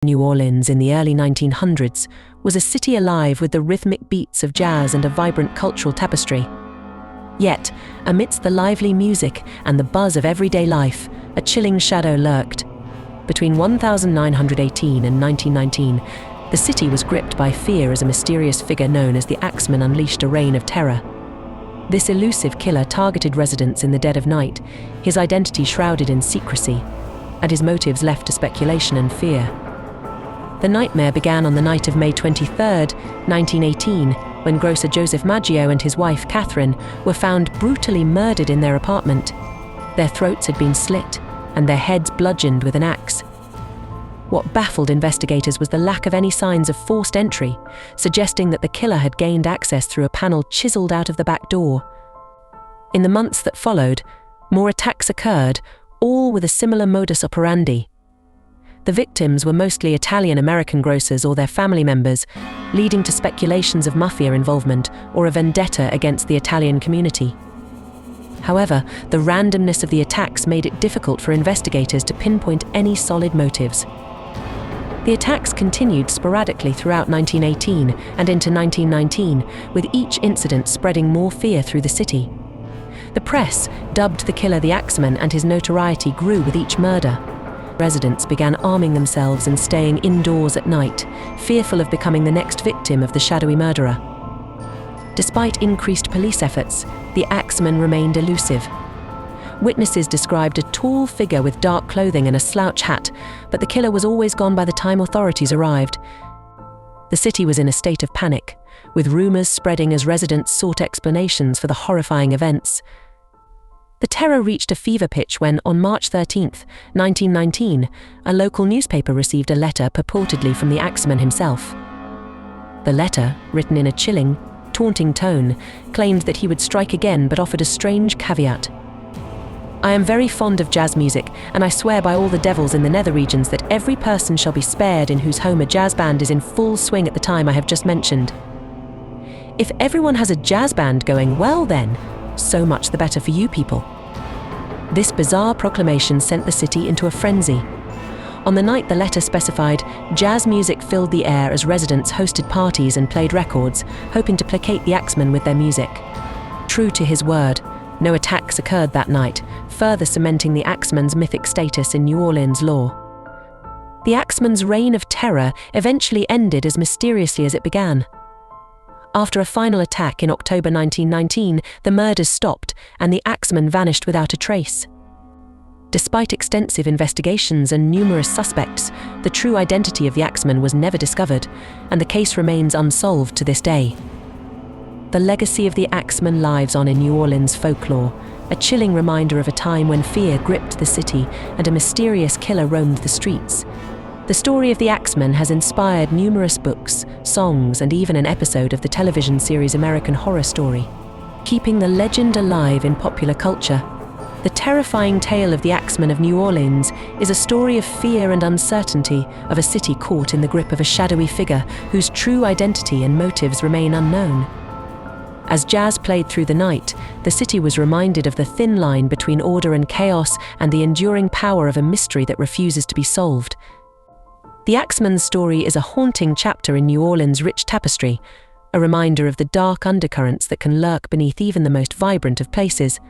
New Orleans in the early 1900s was a city alive with the rhythmic beats of jazz and a vibrant cultural tapestry. Yet, amidst the lively music and the buzz of everyday life, a chilling shadow lurked. Between 1918 and 1919, the city was gripped by fear as a mysterious figure known as the Axeman unleashed a reign of terror. This elusive killer targeted residents in the dead of night, his identity shrouded in secrecy, and his motives left to speculation and fear. The nightmare began on the night of May 23, 1918, when grocer Joseph Maggio and his wife Catherine were found brutally murdered in their apartment. Their throats had been slit and their heads bludgeoned with an axe. What baffled investigators was the lack of any signs of forced entry, suggesting that the killer had gained access through a panel chiseled out of the back door. In the months that followed, more attacks occurred, all with a similar modus operandi. The victims were mostly Italian-American grocers or their family members, leading to speculations of mafia involvement or a vendetta against the Italian community. However, the randomness of the attacks made it difficult for investigators to pinpoint any solid motives. The attacks continued sporadically throughout 1918 and into 1919, with each incident spreading more fear through the city. The press dubbed the killer the Axeman, and his notoriety grew with each murder. Residents began arming themselves and staying indoors at night, fearful of becoming the next victim of the shadowy murderer. Despite increased police efforts, the Axeman remained elusive. Witnesses described a tall figure with dark clothing and a slouch hat, but the killer was always gone by the time authorities arrived. The city was in a state of panic, with rumors spreading as residents sought explanations for the horrifying events. The terror reached a fever pitch when, on March 13, 1919, a local newspaper received a letter purportedly from the Axeman himself. The letter, written in a chilling, taunting tone, claimed that he would strike again but offered a strange caveat. "I am very fond of jazz music, and I swear by all the devils in the nether regions that every person shall be spared in whose home a jazz band is in full swing at the time I have just mentioned. If everyone has a jazz band going, well then, so much the better for you people." This bizarre proclamation sent the city into a frenzy. On the night the letter specified, jazz music filled the air as residents hosted parties and played records, hoping to placate the Axeman with their music. True to his word, no attacks occurred that night, further cementing the Axeman's mythic status in New Orleans lore. The Axeman's reign of terror eventually ended as mysteriously as it began. After a final attack in October 1919, the murders stopped and the Axeman vanished without a trace. Despite extensive investigations and numerous suspects, the true identity of the Axeman was never discovered, and the case remains unsolved to this day. The legacy of the Axeman lives on in New Orleans folklore, a chilling reminder of a time when fear gripped the city and a mysterious killer roamed the streets. The story of the Axeman has inspired numerous books, songs, and even an episode of the television series American Horror Story, keeping the legend alive in popular culture. The terrifying tale of the Axeman of New Orleans is a story of fear and uncertainty of a city caught in the grip of a shadowy figure whose true identity and motives remain unknown. As jazz played through the night, the city was reminded of the thin line between order and chaos and the enduring power of a mystery that refuses to be solved. The Axeman's story is a haunting chapter in New Orleans' rich tapestry, a reminder of the dark undercurrents that can lurk beneath even the most vibrant of places.